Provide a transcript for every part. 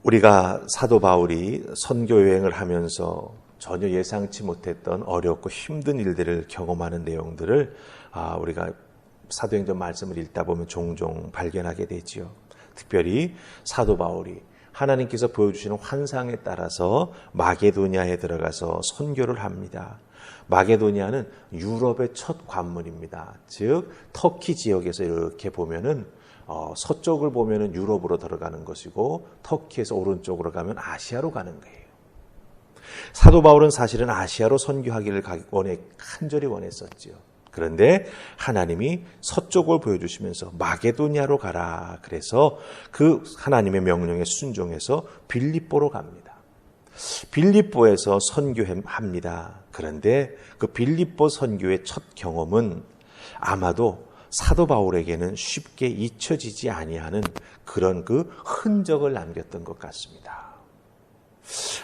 우리가 사도 바울이 선교 여행을 하면서 전혀 예상치 못했던 어렵고 힘든 일들을 경험하는 내용들을 우리가 사도행전 말씀을 읽다 보면 종종 발견하게 되지요. 특별히 사도 바울이 하나님께서 보여주시는 환상에 따라서 마게도니아에 들어가서 선교를 합니다. 마게도니아는 유럽의 첫 관문입니다. 즉 터키 지역에서 이렇게 보면은 서쪽을 보면은 유럽으로 들어가는 것이고 터키에서 오른쪽으로 가면 아시아로 가는 거예요. 사도 바울은 사실은 아시아로 선교하기를 간절히 원했었지요. 그런데 하나님이 서쪽을 보여주시면서 마게도니아로 가라. 그래서 그 하나님의 명령에 순종해서 빌립보로 갑니다. 빌립보에서 선교합니다. 그런데 그 빌립보 선교의 첫 경험은 아마도 사도 바울에게는 쉽게 잊혀지지 아니하는 그런 그 흔적을 남겼던 것 같습니다.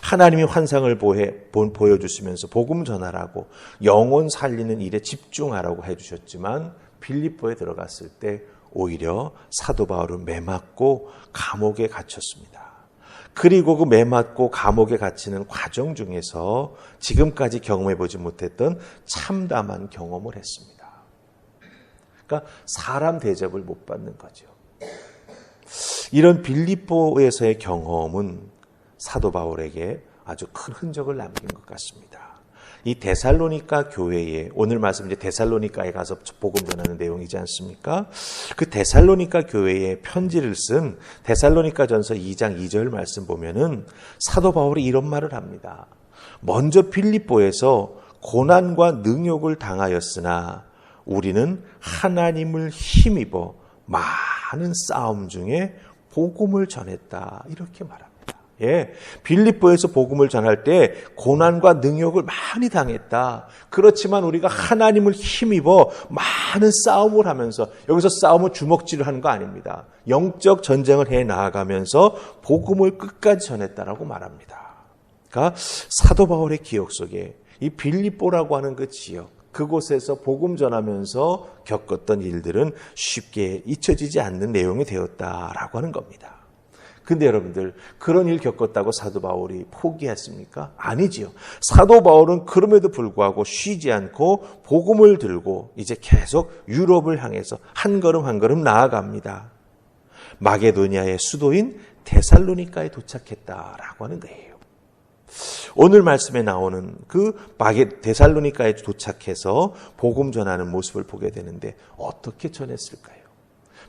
하나님이 환상을 보여주시면서 복음 전하라고 영혼 살리는 일에 집중하라고 해주셨지만 빌립보에 들어갔을 때 오히려 사도 바울은 매맞고 감옥에 갇혔습니다. 그리고 그 매맞고 감옥에 갇히는 과정 중에서 지금까지 경험해보지 못했던 참담한 경험을 했습니다. 그러니까 사람 대접을 못 받는 거죠. 이런 빌립보에서의 경험은 사도 바울에게 아주 큰 흔적을 남긴 것 같습니다. 이 데살로니가 교회에 오늘 말씀 이제 데살로니가에 가서 복음 전하는 내용이지 않습니까? 그 데살로니가 교회에 편지를 쓴 데살로니가전서 2장 2절 말씀 보면은 사도 바울이 이런 말을 합니다. 먼저 빌립보에서 고난과 능욕을 당하였으나 우리는 하나님을 힘입어 많은 싸움 중에 복음을 전했다. 이렇게 말합니다. 빌립보에서 복음을 전할 때 고난과 능욕을 많이 당했다. 그렇지만 우리가 하나님을 힘입어 많은 싸움을 하면서 여기서 싸움은 주먹질을 하는 거 아닙니다. 영적 전쟁을 해 나아가면서 복음을 끝까지 전했다라고 말합니다. 그러니까 사도 바울의 기억 속에 이 빌립보라고 하는 그 지역, 그곳에서 복음 전하면서 겪었던 일들은 쉽게 잊혀지지 않는 내용이 되었다라고 하는 겁니다. 근데 여러분들 그런 일 겪었다고 사도 바울이 포기했습니까? 아니지요. 사도 바울은 그럼에도 불구하고 쉬지 않고 복음을 들고 이제 계속 유럽을 향해서 한 걸음 한 걸음 나아갑니다. 마게도니아의 수도인 데살로니가에 도착했다라고 하는 거예요. 오늘 말씀에 나오는 그 데살로니가에 도착해서 복음 전하는 모습을 보게 되는데 어떻게 전했을까요?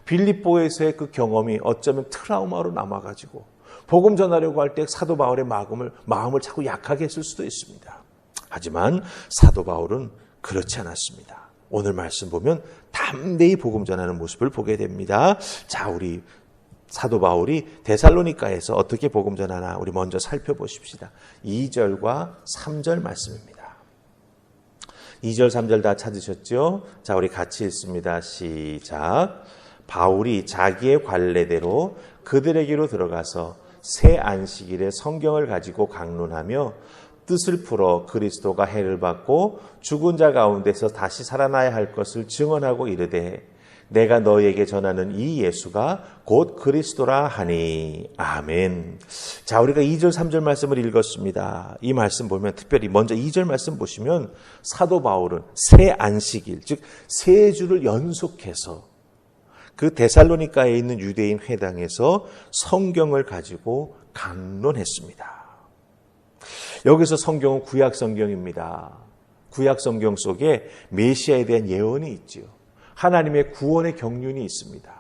빌립보에서의 그 경험이 어쩌면 트라우마로 남아가지고 복음 전하려고 할 때 사도 바울의 마음을 자꾸 약하게 했을 수도 있습니다. 하지만 사도 바울은 그렇지 않았습니다. 오늘 말씀 보면 담대히 복음 전하는 모습을 보게 됩니다. 자, 우리 사도 바울이 데살로니가에서 어떻게 복음 전하나 우리 먼저 살펴보십시다. 2절과 3절 말씀입니다. 2절, 3절 다 찾으셨죠? 자, 우리 같이 읽습니다. 시작. 바울이 자기의 관례대로 그들에게로 들어가서 새 안식일에 성경을 가지고 강론하며 뜻을 풀어 그리스도가 해를 받고 죽은 자 가운데서 다시 살아나야 할 것을 증언하고 이르되 내가 너희에게 전하는 이 예수가 곧 그리스도라 하니. 아멘. 자, 우리가 2절 3절 말씀을 읽었습니다. 이 말씀 보면 특별히 먼저 2절 말씀 보시면 사도 바울은 새 안식일, 즉 세 주를 연속해서 그 데살로니가에 있는 유대인 회당에서 성경을 가지고 강론했습니다. 여기서 성경은 구약 성경입니다. 구약 성경 속에 메시아에 대한 예언이 있지요. 하나님의 구원의 경륜이 있습니다.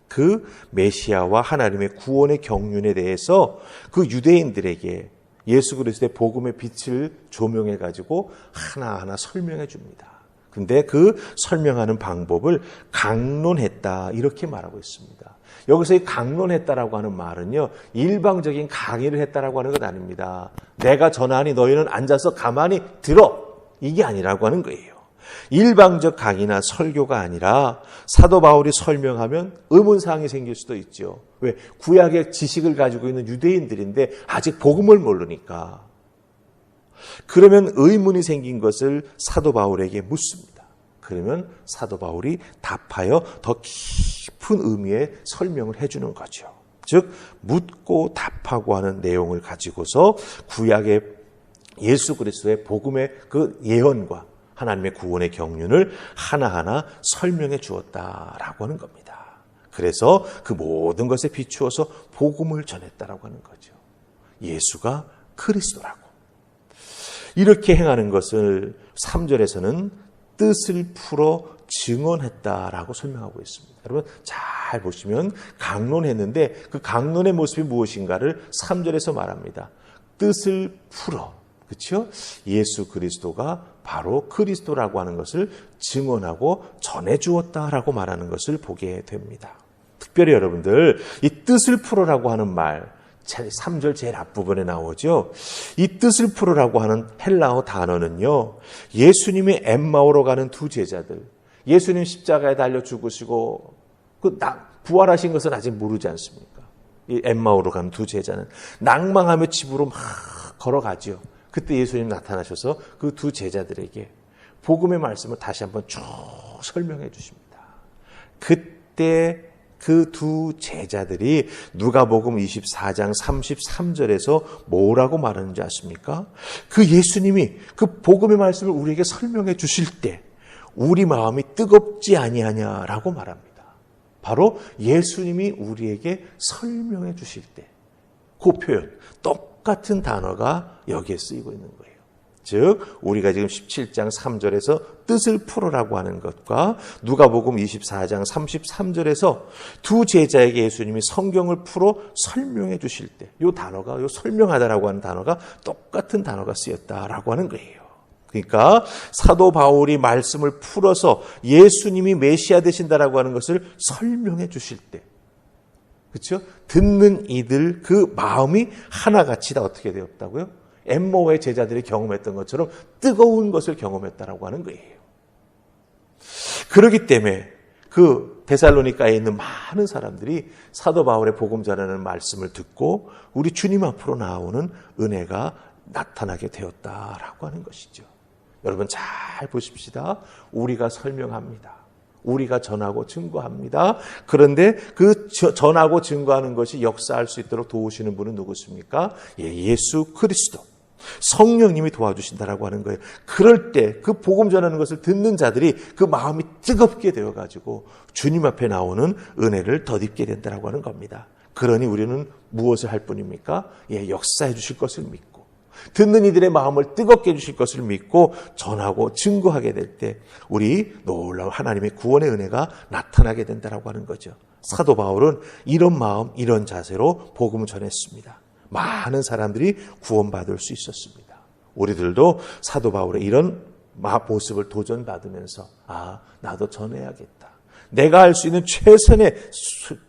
그 메시아와 하나님의 구원의 경륜에 대해서 그 유대인들에게 예수 그리스도의 복음의 빛을 조명해 가지고 하나하나 설명해 줍니다. 근데 그 설명하는 방법을 강론했다 이렇게 말하고 있습니다. 여기서 이 강론했다라고 하는 말은요, 일방적인 강의를 했다라고 하는 것 아닙니다. 내가 전하니 너희는 앉아서 가만히 들어, 이게 아니라고 하는 거예요. 일방적 강의나 설교가 아니라 사도 바울이 설명하면 의문사항이 생길 수도 있죠. 왜? 구약의 지식을 가지고 있는 유대인들인데 아직 복음을 모르니까. 그러면 의문이 생긴 것을 사도 바울에게 묻습니다. 그러면 사도 바울이 답하여 더 깊은 의미의 설명을 해주는 거죠. 즉 묻고 답하고 하는 내용을 가지고서 구약의 예수 그리스도의 복음의 그 예언과 하나님의 구원의 경륜을 하나하나 설명해 주었다라고 하는 겁니다. 그래서 그 모든 것에 비추어서 복음을 전했다라고 하는 거죠. 예수가 그리스도라고. 이렇게 행하는 것을 3절에서는 뜻을 풀어 증언했다라고 설명하고 있습니다. 여러분 잘 보시면 강론했는데 그 강론의 모습이 무엇인가를 3절에서 말합니다. 뜻을 풀어. 그렇죠? 예수 그리스도가 바로 그리스도라고 하는 것을 증언하고 전해주었다라고 말하는 것을 보게 됩니다. 특별히 여러분들 이 뜻을 풀어라고 하는 말 3절 제일 앞부분에 나오죠. 이 뜻을 풀어라고 하는 헬라어 단어는요. 예수님이 엠마오로 가는 두 제자들, 예수님 십자가에 달려 죽으시고 부활하신 것은 아직 모르지 않습니까? 이 엠마오로 가는 두 제자는 낭망하며 집으로 막 걸어가죠. 그때 예수님 나타나셔서 그 두 제자들에게 복음의 말씀을 다시 한번 쭉 설명해 주십니다. 그때 그 두 제자들이 누가복음 24장 33절에서 뭐라고 말하는지 아십니까? 그 예수님이 그 복음의 말씀을 우리에게 설명해 주실 때 우리 마음이 뜨겁지 아니하냐라고 말합니다. 바로 예수님이 우리에게 설명해 주실 때 그 표현, 똑같은 단어가 여기에 쓰이고 있는 거예요. 즉 우리가 지금 17장 3절에서 뜻을 풀어라고 하는 것과 누가복음 24장 33절에서 두 제자에게 예수님이 성경을 풀어 설명해 주실 때 이 단어가, 이 설명하다라고 하는 단어가 똑같은 단어가 쓰였다라고 하는 거예요. 그러니까 사도 바울이 말씀을 풀어서 예수님이 메시아 되신다라고 하는 것을 설명해 주실 때, 그렇죠? 듣는 이들 그 마음이 하나같이 다 어떻게 되었다고요? 엠마오의 제자들이 경험했던 것처럼 뜨거운 것을 경험했다라고 하는 거예요. 그렇기 때문에 그 데살로니가에 있는 많은 사람들이 사도 바울의 복음 전하는 말씀을 듣고 우리 주님 앞으로 나오는 은혜가 나타나게 되었다라고 하는 것이죠. 여러분 잘 보십시다. 우리가 설명합니다. 우리가 전하고 증거합니다. 그런데 그 전하고 증거하는 것이 역사할 수 있도록 도우시는 분은 누구십니까? 예수 그리스도. 성령님이 도와주신다라고 하는 거예요. 그럴 때 그 복음 전하는 것을 듣는 자들이 그 마음이 뜨겁게 되어가지고 주님 앞에 나오는 은혜를 덧입게 된다라고 하는 겁니다. 그러니 우리는 무엇을 할 뿐입니까? 역사해 주실 것을 믿고 듣는 이들의 마음을 뜨겁게 해주실 것을 믿고 전하고 증거하게 될 때 우리 놀라운 하나님의 구원의 은혜가 나타나게 된다라고 하는 거죠. 사도 바울은 이런 마음, 이런 자세로 복음을 전했습니다. 많은 사람들이 구원받을 수 있었습니다. 우리들도 사도 바울의 이런 모습을 도전받으면서 나도 전해야겠다. 내가 할 수 있는 최선에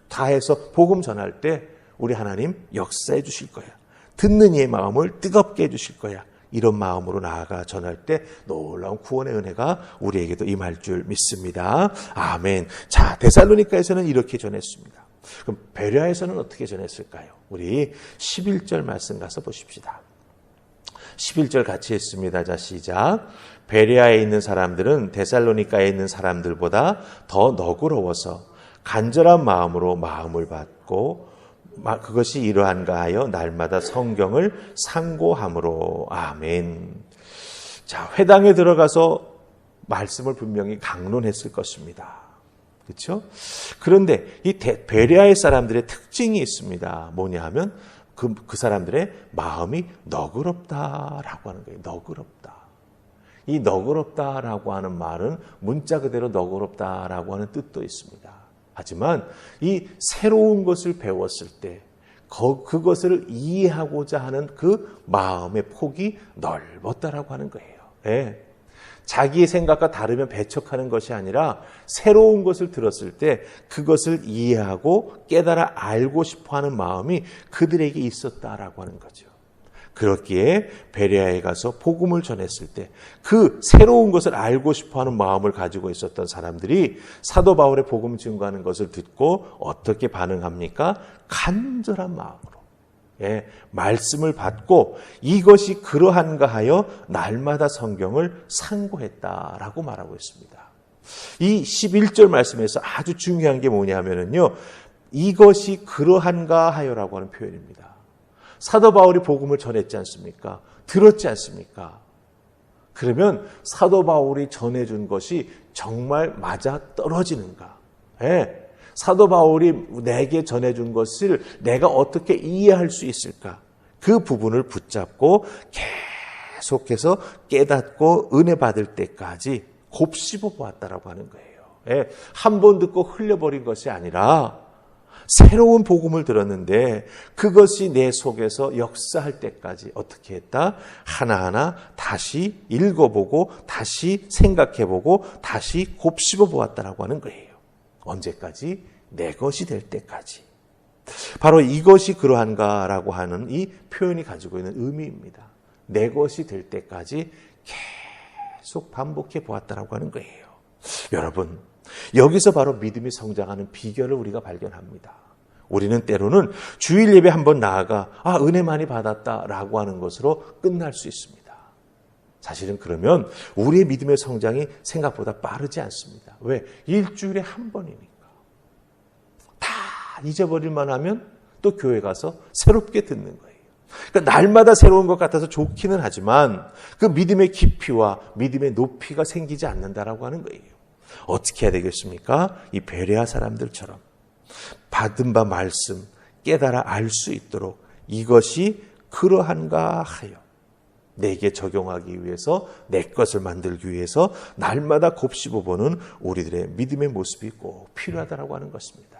다해서 복음 전할 때 우리 하나님 역사해 주실 거야. 듣는 이의 마음을 뜨겁게 해주실 거야. 이런 마음으로 나아가 전할 때 놀라운 구원의 은혜가 우리에게도 임할 줄 믿습니다. 아멘. 자, 데살로니가에서는 이렇게 전했습니다. 그럼 베레아에서는 어떻게 전했을까요? 우리 11절 말씀 가서 보십시다. 11절 같이 했습니다. 자, 시작. 베레아에 있는 사람들은 데살로니가에 있는 사람들보다 더 너그러워서 간절한 마음으로 마음을 받고 그것이 이러한가 하여 날마다 성경을 상고함으로. 아멘. 자, 회당에 들어가서 말씀을 분명히 강론했을 것입니다. 그렇죠? 그런데 이 베레아의 사람들의 특징이 있습니다. 뭐냐 하면 그 사람들의 마음이 너그럽다라고 하는 거예요. 너그럽다. 이 너그럽다라고 하는 말은 문자 그대로 너그럽다라고 하는 뜻도 있습니다. 하지만 이 새로운 것을 배웠을 때 그것을 이해하고자 하는 그 마음의 폭이 넓었다라고 하는 거예요. 자기의 생각과 다르면 배척하는 것이 아니라 새로운 것을 들었을 때 그것을 이해하고 깨달아 알고 싶어하는 마음이 그들에게 있었다라고 하는 거죠. 그렇기에 베레아에 가서 복음을 전했을 때 그 새로운 것을 알고 싶어하는 마음을 가지고 있었던 사람들이 사도 바울의 복음 증거하는 것을 듣고 어떻게 반응합니까? 간절한 마음으로 말씀을 받고 이것이 그러한가 하여 날마다 성경을 상고했다라고 말하고 있습니다. 이 11절 말씀에서 아주 중요한 게 뭐냐면요, 이것이 그러한가 하여라고 하는 표현입니다. 사도 바울이 복음을 전했지 않습니까? 들었지 않습니까? 그러면 사도 바울이 전해준 것이 정말 맞아 떨어지는가? 예. 사도 바울이 내게 전해준 것을 내가 어떻게 이해할 수 있을까? 그 부분을 붙잡고 계속해서 깨닫고 은혜 받을 때까지 곱씹어 보았다라고 하는 거예요. 예. 한 번 듣고 흘려버린 것이 아니라 새로운 복음을 들었는데 그것이 내 속에서 역사할 때까지 어떻게 했다? 하나하나 다시 읽어보고 다시 생각해보고 다시 곱씹어 보았다라고 하는 거예요. 언제까지? 내 것이 될 때까지. 바로 이것이 그러한가라고 하는 이 표현이 가지고 있는 의미입니다. 내 것이 될 때까지 계속 반복해 보았다라고 하는 거예요. 여러분, 여기서 바로 믿음이 성장하는 비결을 우리가 발견합니다. 우리는 때로는 주일 예배 한번 나아가 은혜 많이 받았다라고 하는 것으로 끝날 수 있습니다. 사실은 그러면 우리의 믿음의 성장이 생각보다 빠르지 않습니다. 왜? 일주일에 한 번이니까. 다 잊어버릴만 하면 또 교회 가서 새롭게 듣는 거예요. 그러니까 날마다 새로운 것 같아서 좋기는 하지만 그 믿음의 깊이와 믿음의 높이가 생기지 않는다라고 하는 거예요. 어떻게 해야 되겠습니까? 이 베레아 사람들처럼 받은 바 말씀 깨달아 알 수 있도록 이것이 그러한가 하여 내게 적용하기 위해서 내 것을 만들기 위해서 날마다 곱씹어보는 우리들의 믿음의 모습이 꼭 필요하다고 하는 것입니다.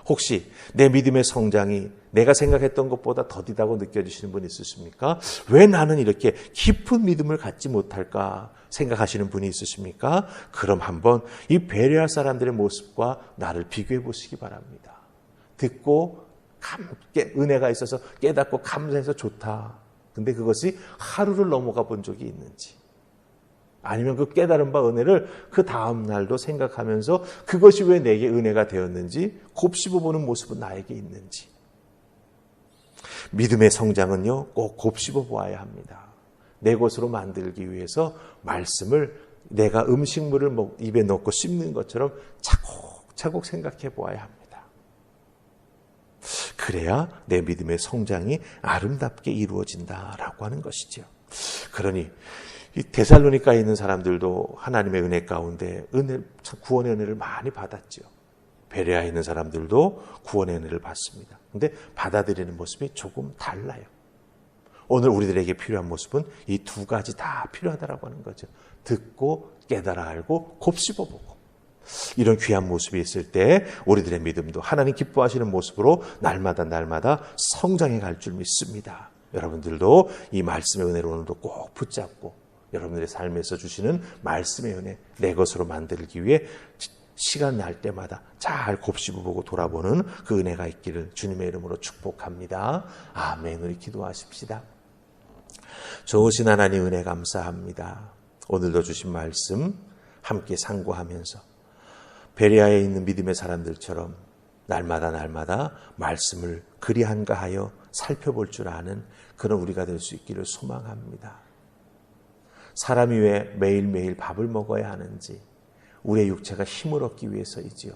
혹시 내 믿음의 성장이 내가 생각했던 것보다 더디다고 느껴지시는 분 있으십니까? 왜 나는 이렇게 깊은 믿음을 갖지 못할까 생각하시는 분이 있으십니까? 그럼 한번 이 베레아 사람들의 모습과 나를 비교해 보시기 바랍니다. 듣고 은혜가 있어서 깨닫고 감사해서 좋다. 근데 그것이 하루를 넘어가 본 적이 있는지, 아니면 그 깨달은 바 은혜를 그 다음 날도 생각하면서 그것이 왜 내게 은혜가 되었는지 곱씹어보는 모습은 나에게 있는지. 믿음의 성장은요, 꼭 곱씹어 보아야 합니다. 내 것으로 만들기 위해서 말씀을 내가 음식물을 입에 넣고 씹는 것처럼 차곡차곡 생각해 보아야 합니다. 그래야 내 믿음의 성장이 아름답게 이루어진다라고 하는 것이죠. 그러니 이 데살로니카에 있는 사람들도 하나님의 은혜 가운데 구원의 은혜를 많이 받았죠. 베레아에 있는 사람들도 구원의 은혜를 받습니다. 그런데 받아들이는 모습이 조금 달라요. 오늘 우리들에게 필요한 모습은 이 두 가지 다 필요하다라고 하는 거죠. 듣고 깨달아 알고 곱씹어보고. 이런 귀한 모습이 있을 때 우리들의 믿음도 하나님 기뻐하시는 모습으로 날마다 성장해 갈 줄 믿습니다. 여러분들도 이 말씀의 은혜를 오늘도 꼭 붙잡고 여러분들의 삶에서 주시는 말씀의 은혜 내 것으로 만들기 위해 시간 날 때마다 잘 곱씹어보고 돌아보는 그 은혜가 있기를 주님의 이름으로 축복합니다. 아멘. 우리 기도하십시다. 좋으신 하나님 은혜 감사합니다. 오늘도 주신 말씀 함께 상고하면서 베레아에 있는 믿음의 사람들처럼 날마다 말씀을 그리한가 하여 살펴볼 줄 아는 그런 우리가 될 수 있기를 소망합니다. 사람이 왜 매일매일 밥을 먹어야 하는지, 우리의 육체가 힘을 얻기 위해서이지요.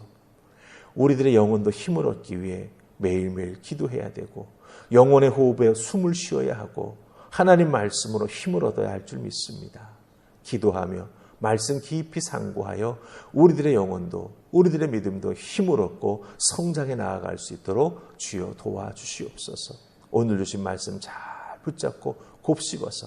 우리들의 영혼도 힘을 얻기 위해 매일매일 기도해야 되고 영혼의 호흡에 숨을 쉬어야 하고 하나님 말씀으로 힘을 얻어야 할 줄 믿습니다. 기도하며 말씀 깊이 상고하여 우리들의 영혼도 우리들의 믿음도 힘을 얻고 성장해 나아갈 수 있도록 주여 도와주시옵소서. 오늘 주신 말씀 잘 붙잡고 곱씹어서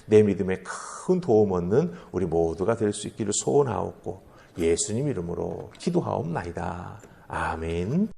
내 믿음에 큰 도움 얻는 우리 모두가 될 수 있기를 소원하옵고 예수님 이름으로 기도하옵나이다. 아멘.